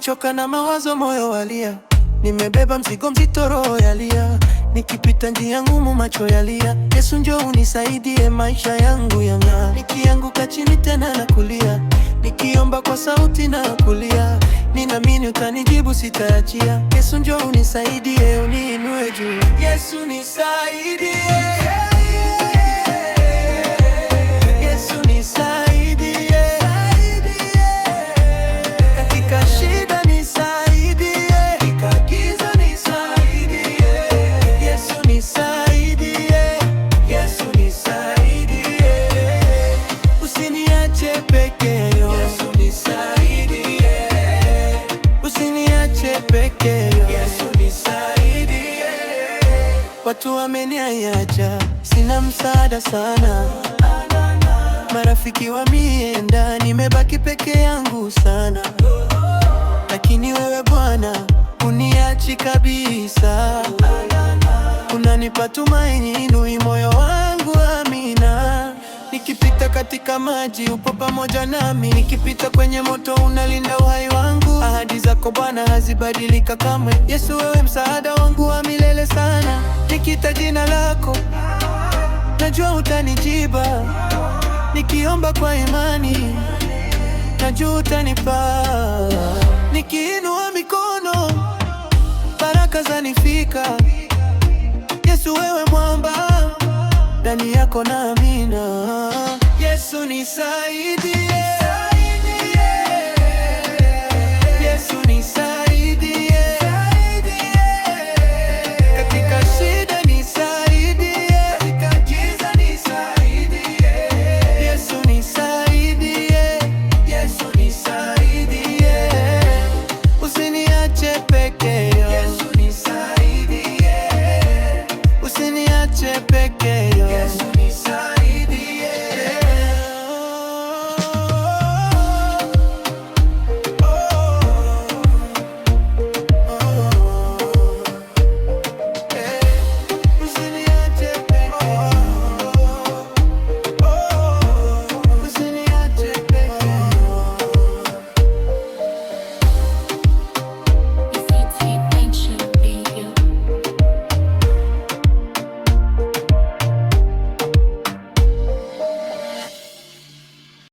nimechoka na mawazo, moyo walia, nimebeba mzigo mzito, roho yalia, nikipita njia ngumu, macho yalia. Yesu njoo unisaidie, maisha yangu yang'aa, nikianguka chini tena na kulia, nikiomba kwa sauti na kulia, ninaamini utanijibu, sitaachia. Yesu njoo unisaidie, uniinue juu. Yesu nisaidie, Yesu nisaidie, katika shida nisaidie, katika giza nisaidie. Yesu nisaidie, Yesu nisaidie, usiniache peke yangu. Yesu nisaidie, usiniache peke yangu. Yesu nisaidie, watu wameniacha, sina msaada sana, marafiki wameenda, nimebaki peke yangu sana, lakini wewe Bwana uniachi kabisa, unanipa tumaini, inui moyo wangu, amina. Nikipita katika maji upo pamoja nami, nikipita kwenye moto unalinda uhai wangu. Ahadi zako Bwana hazibadilika kamwe. Yesu wewe msaada wangu wa milele sana, nikiita jina lako najua utanijiba, nikiomba kwa imani najua utanipa, nikiinua mikono baraka zanifika. Yesu wewe mwamba, ndani yako naamina. Yesu nisaidie.